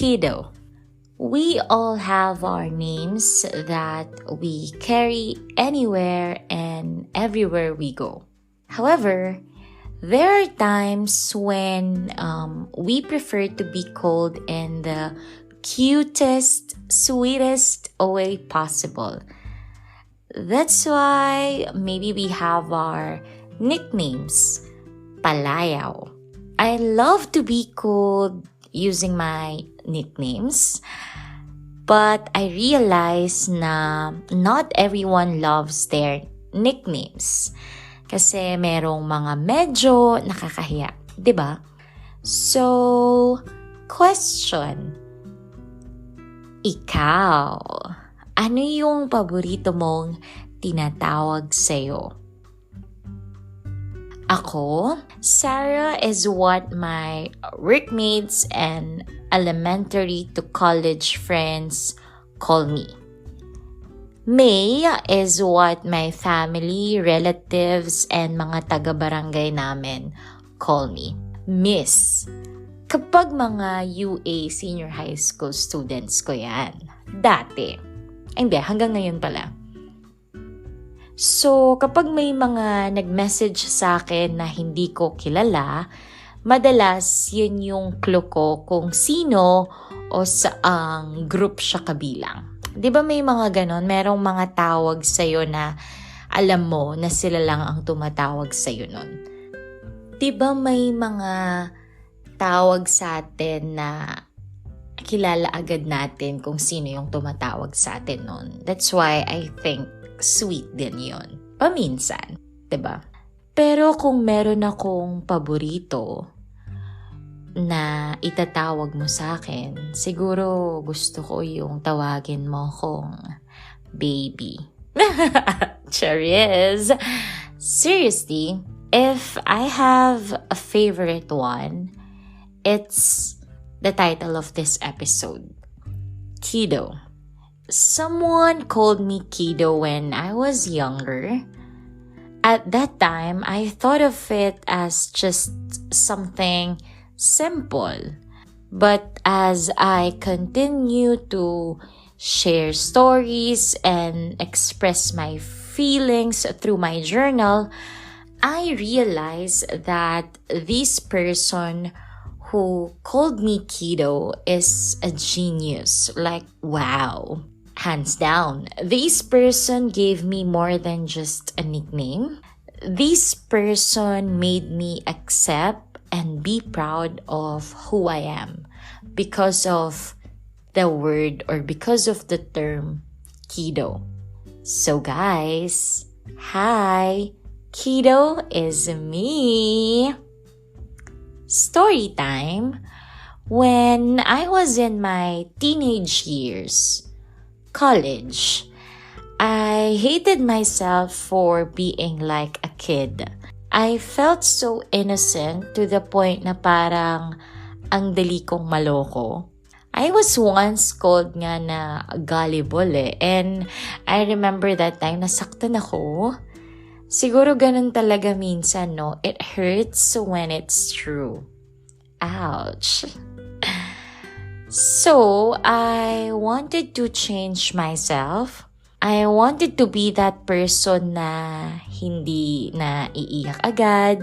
Kiddo. We all have our names that we carry anywhere and everywhere we go. However, there are times when we prefer to be called in the cutest, sweetest way possible. That's why maybe we have our nicknames. Palayaw. I love to be called using my nicknames, but I realize na not everyone loves their nicknames. Kasi merong mga medyo nakakahiya, 'di ba? So, question. Ikaw, ano yung paborito mong tinatawag sa'yo? Ako, Sarah is what my workmates and elementary to college friends call me. May is what my family, relatives, and mga taga-barangay namin call me. Miss. Kapag mga UA senior high school students ko yan. Dati. Hindi, hanggang ngayon pala. So, kapag may mga nag-message sa akin na hindi ko kilala, madalas yun yung clue ko kung sino o saang group siya kabilang. Di ba may mga ganon? Merong mga tawag sa'yo na alam mo na sila lang ang tumatawag sa'yo nun. Di ba may mga tawag sa atin na kilala agad natin kung sino yung tumatawag sa atin nun? That's why I think sweet din yun. Paminsan. Diba? Pero kung meron akong paborito na itatawag mo sa akin, siguro gusto ko yung tawagin mo kong baby. Cheers! Seriously, if I have a favorite one, it's the title of this episode, Kiddo. Someone called me Kiddo when I was younger. At that time, I thought of it as just something simple. But as I continue to share stories and express my feelings through my journal, I realized that this person who called me Kiddo is a genius. Like, wow. Hands down. This person gave me more than just a nickname. This person made me accept and be proud of who I am because of the word or because of the term Kiddo. So guys, hi, Kiddo is me. Story time. When I was in my teenage years, college, I hated myself for being like a kid. I felt so innocent to the point na parang ang dali kong maloko. I was once called nga na gullible and I remember that time nasaktan ako. Siguro ganun talaga minsan, no? It hurts when it's true. Ouch. So, I wanted to change myself. I wanted to be that person na hindi na iiyak agad,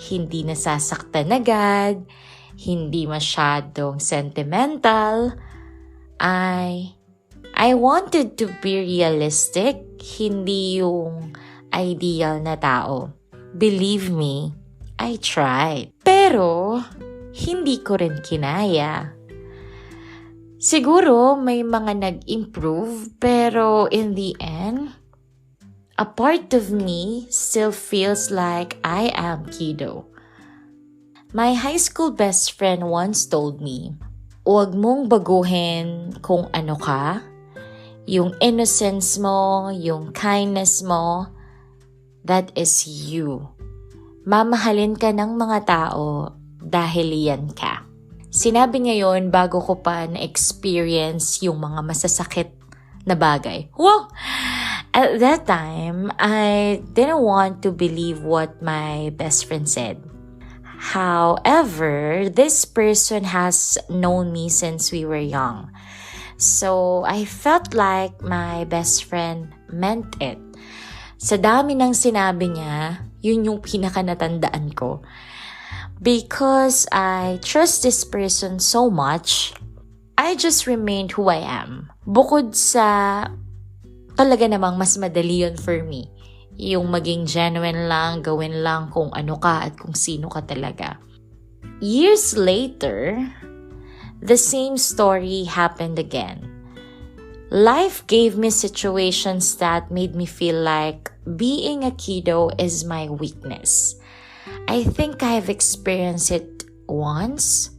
hindi nasasaktan agad, hindi masyadong sentimental. I wanted to be realistic, hindi yung ideal na tao. Believe me, I tried. Pero, hindi ko rin kinaya. Siguro may mga nag-improve, pero in the end, a part of me still feels like I am Kiddo. My high school best friend once told me, huwag mong baguhin kung ano ka, yung innocence mo, yung kindness mo, that is you. Mamahalin ka ng mga tao dahil yan ka. Sinabi niya yon bago ko pa na-experience yung mga masasakit na bagay. Wow! At that time, I didn't want to believe what my best friend said. However, this person has known me since we were young. So, I felt like my best friend meant it. Sa dami ng sinabi niya, yun yung pinaka-natandaan ko. Because I trust this person so much, I just remained who I am. Bukod sa talaga namang mas madali yun for me. Yung maging genuine lang, gawin lang kung ano ka at kung sino ka talaga. Years later, the same story happened again. Life gave me situations that made me feel like being a kiddo is my weakness. I think I've experienced it twice.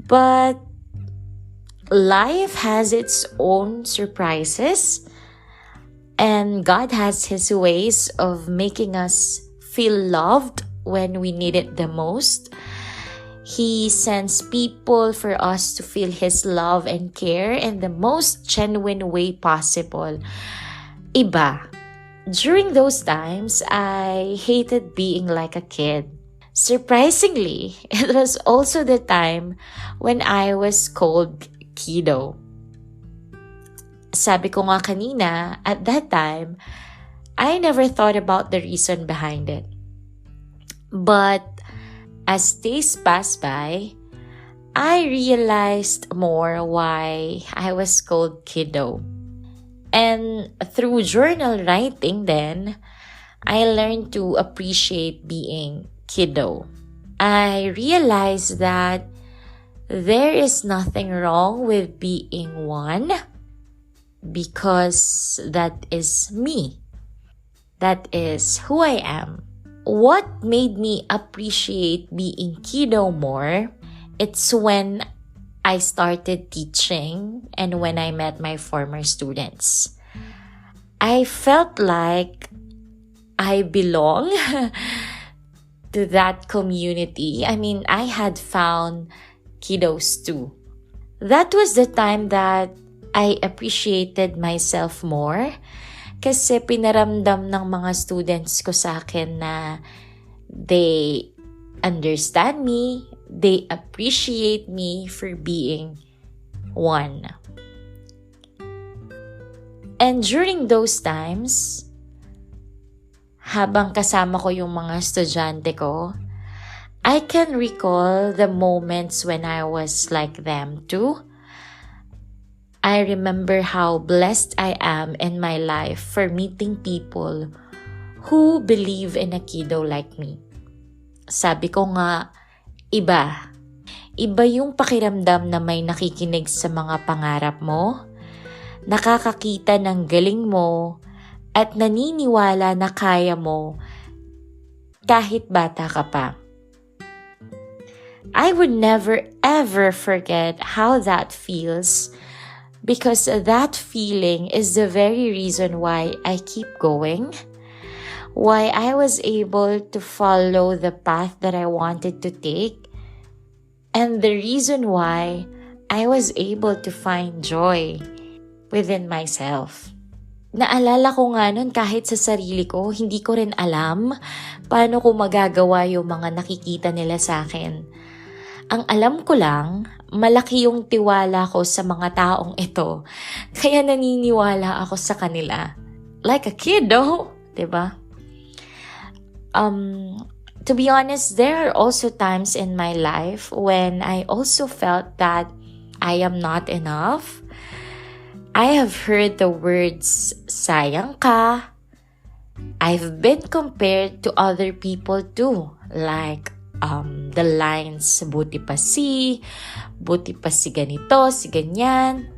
But life has its own surprises, and God has His ways of making us feel loved when we need it the most. He sends people for us to feel His love and care in the most genuine way possible. Iba. During those times, I hated being like a kid. Surprisingly, it was also the time when I was called Kiddo. Sabi ko nga kanina, at that time, I never thought about the reason behind it. But as days passed by, I realized more why I was called Kiddo. And through journal writing then, I learned to appreciate being Kiddo. I realized that there is nothing wrong with being one because that is me. That is who I am. What made me appreciate being Kiddo more, it's when I started teaching and when I met my former students. I felt like I belong to that community. I mean, I had found kiddos too. That was the time that I appreciated myself more kasi pinaramdam ng mga students ko sa akin na they understand me, they appreciate me for being one. And during those times, habang kasama ko yung mga estudyante ko, I can recall the moments when I was like them too. I remember how blessed I am in my life for meeting people who believe in a kiddo like me. Sabi ko nga, iba. Iba yung pakiramdam na may nakikinig sa mga pangarap mo, nakakakita ng galing mo, at naniniwala na kaya mo kahit bata ka pa. I would never ever forget how that feels because that feeling is the very reason why I keep going, why I was able to follow the path that I wanted to take, and the reason why I was able to find joy within myself. Naalala ko nga nun kahit sa sarili ko, hindi ko rin alam paano ko magagawa yung mga nakikita nila sa akin. Ang alam ko lang, malaki yung tiwala ko sa mga taong ito, kaya naniniwala ako sa kanila. Like a kid, though, diba? To be honest, there are also times in my life when I also felt that I am not enough. I have heard the words, sayang ka. I've been compared to other people too, like the lines, buti pa si ganito, si ganyan.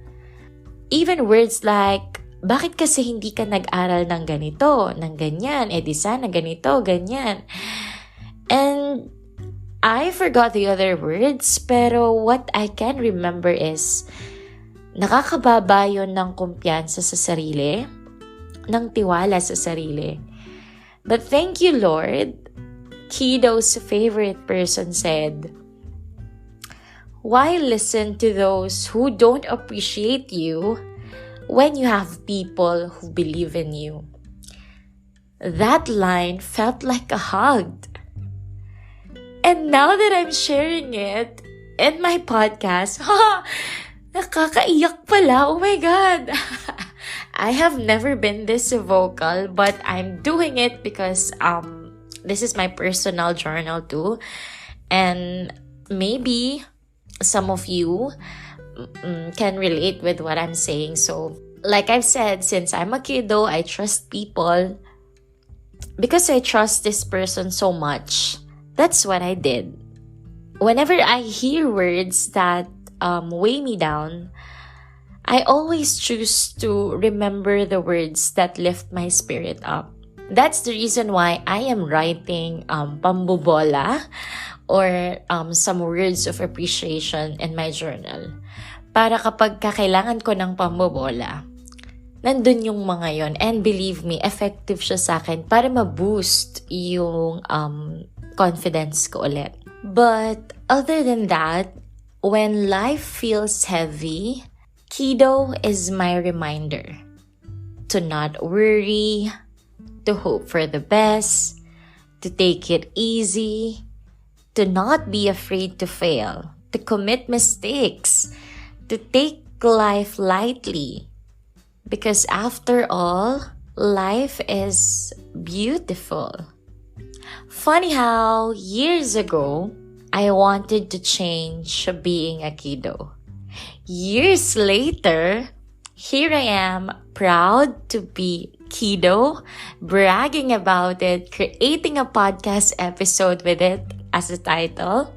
Even words like, bakit kasi hindi ka nag-aral ng ganito, ng ganyan, di sana ganito, ganyan. And I forgot the other words, pero what I can remember is, nakakababa yun ng kumpiyansa sa sarili, ng tiwala sa sarili. But thank you, Lord. Kiddo's favorite person said, why listen to those who don't appreciate you when you have people who believe in you? That line felt like a hug. And now that I'm sharing it in my podcast, nakakaiyak pala. Oh my God. I have never been this vocal, but I'm doing it because this is my personal journal too. And maybe some of you can relate with what I'm saying. So, like I've said, since I'm a kiddo, I trust people because I trust this person so much. That's what I did. Whenever I hear words that weigh me down, I always choose to remember the words that lift my spirit up. That's the reason why I am writing pambobola or some words of appreciation in my journal. Para kapag kakailangan ko ng pambobola, nandun yung mga yon. And believe me, effective siya sa akin para ma-boost yung confidence ko ulit. But other than that, when life feels heavy, Kiddo is my reminder to not worry, to hope for the best, to take it easy, to not be afraid to fail, to commit mistakes, to take life lightly. Because after all, life is beautiful. Funny how years ago, I wanted to change being a kiddo. Years later, here I am, proud to be kiddo, bragging about it, creating a podcast episode with it as a title.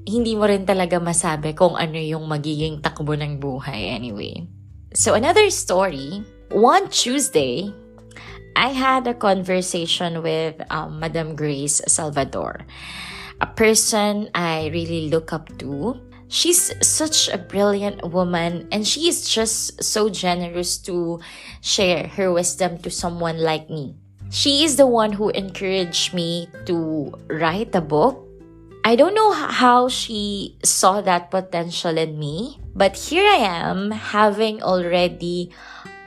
Hindi mo rin talaga masabi kung ano yung magiging takbo ng buhay anyway. So another story, one Tuesday, I had a conversation with Madam Grace Salvador, a person I really look up to. She's such a brilliant woman and she is just so generous to share her wisdom to someone like me. She is the one who encouraged me to write a book. I don't know how she saw that potential in me, but here I am having already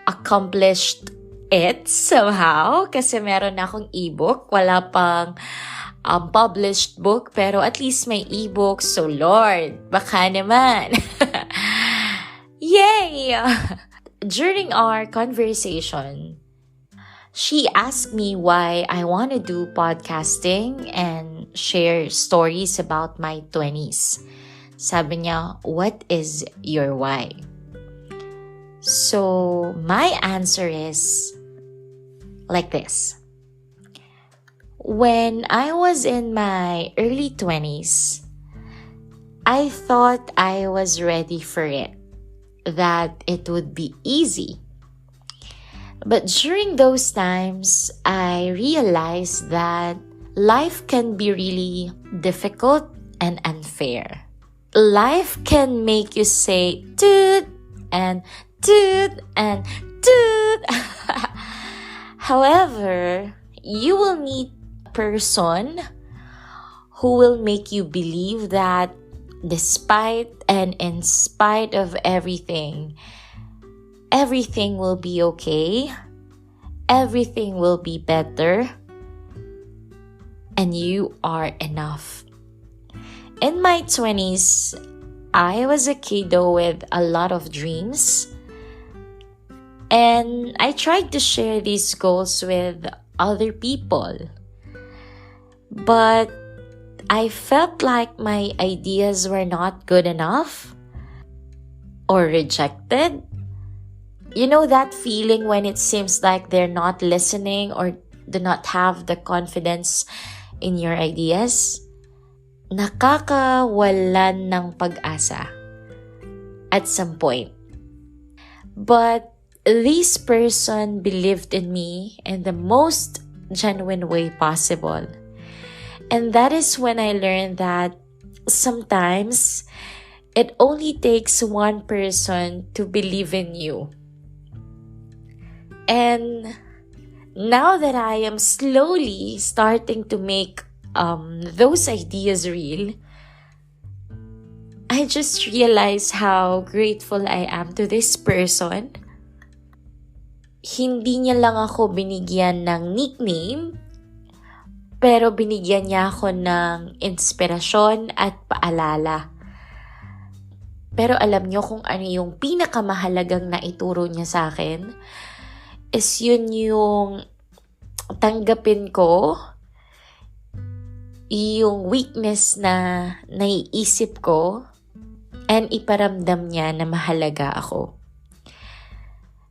accomplished it somehow kasi meron na akong ebook. Wala pang published book pero at least may ebook. So Lord, baka naman. Yay! During our conversation, she asked me why I want to do podcasting and share stories about my 20s. Sabi niya, what is your why? So my answer is like this. When I was in my early 20s, I thought I was ready for it, that it would be easy. But during those times, I realized that life can be really difficult and unfair. Life can make you say toot and toot and toot. However, you will meet a person who will make you believe that despite and in spite of everything will be okay, everything will be better, and you are enough. In my 20s, I was a kiddo with a lot of dreams, and I tried to share these goals with other people. But I felt like my ideas were not good enough or rejected. You know that feeling when it seems like they're not listening or do not have the confidence in your ideas? Nakakawalan ng pag-asa at some point. But this person believed in me in the most genuine way possible. And that is when I learned that sometimes it only takes one person to believe in you. And now that I am slowly starting to make those ideas real, I just realized how grateful I am to this person. hindi niya lang ako binigyan ng nickname, pero binigyan niya ako ng inspirasyon at paalala. Pero alam niyo kung ano yung pinakamahalagang naituro niya sa akin? Is yun yung tanggapin ko yung weakness na naiisip ko and iparamdam niya na mahalaga ako.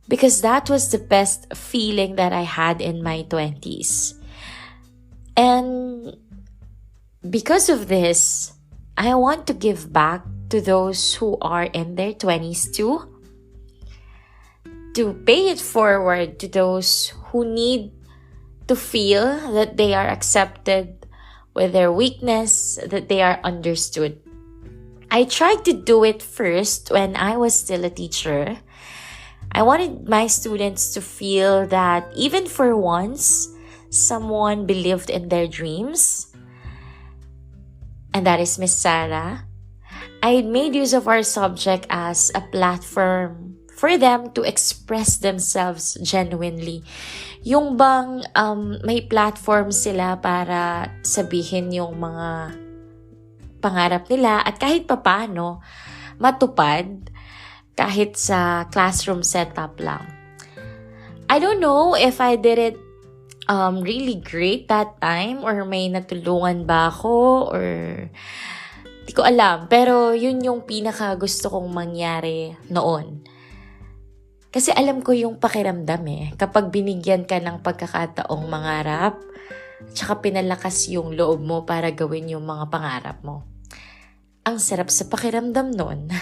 Because that was the best feeling that I had in my 20s. And because of this, I want to give back to those who are in their 20s too. To pay it forward to those who need to feel that they are accepted with their weakness, that they are understood. I tried to do it first when I was still a teacher. I wanted my students to feel that even for once, someone believed in their dreams. And that is Miss Sarah. I made use of our subject as a platform for them to express themselves genuinely. Yung bang may platform sila para sabihin yung mga pangarap nila at kahit papano matupad kahit sa classroom setup lang. I don't know if I did it really great that time or may natulungan ba ako or di ko alam. Pero yun yung pinaka gusto kong mangyari noon. Kasi alam ko yung pakiramdam kapag binigyan ka ng pagkakataong mangarap, tsaka pinalakas yung loob mo para gawin yung mga pangarap mo. Ang sarap sa pakiramdam nun.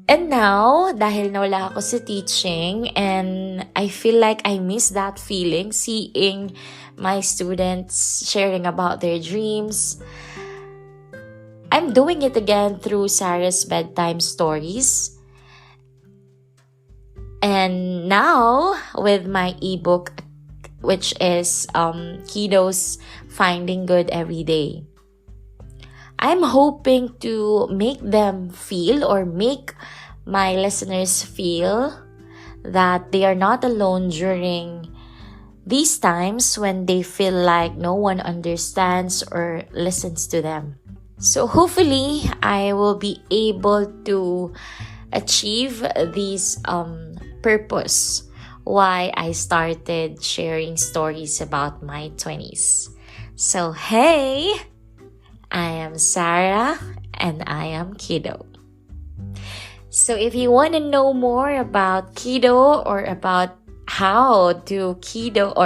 And now, dahil nawala ako sa teaching and I feel like I miss that feeling, seeing my students sharing about their dreams, I'm doing it again through Sarah's Bedtime Stories. And now, with my ebook, which is Kiddo's Finding Good Every Day. I'm hoping to make them feel or make my listeners feel that they are not alone during these times when they feel like no one understands or listens to them. So hopefully, I will be able to achieve this purpose why I started sharing stories about my 20s. So hey! I am Sarah and I am Kiddo. So if you want to know more about Kiddo or about how does Kiddo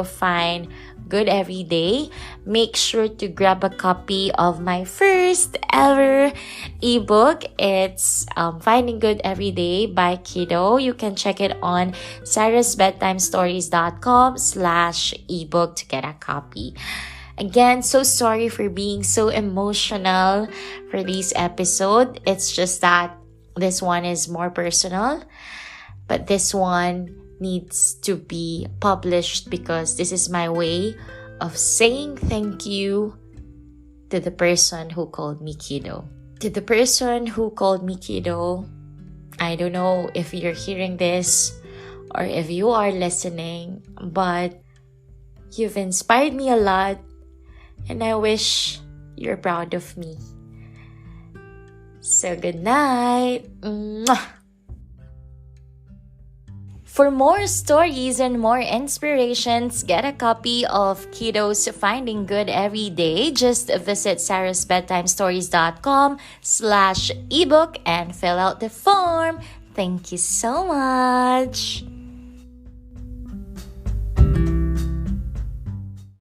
find good every day, make sure to grab a copy of my first ever ebook. It's Finding Good Every Day by Kiddo. You can check it on sarahsbedtimestories.com/ebook to get a copy. Again, so sorry for being so emotional for this episode. It's just that this one is more personal. But this one needs to be published because this is my way of saying thank you to the person who called me Kiddo. To the person who called me Kiddo, I don't know if you're hearing this or if you are listening, but you've inspired me a lot. And I wish you're proud of me. So good night. Mwah! For more stories and more inspirations, get a copy of Kiddo's Finding Good Every Day. Just visit sarahsbedtimestories.com/ebook and fill out the form. Thank you so much.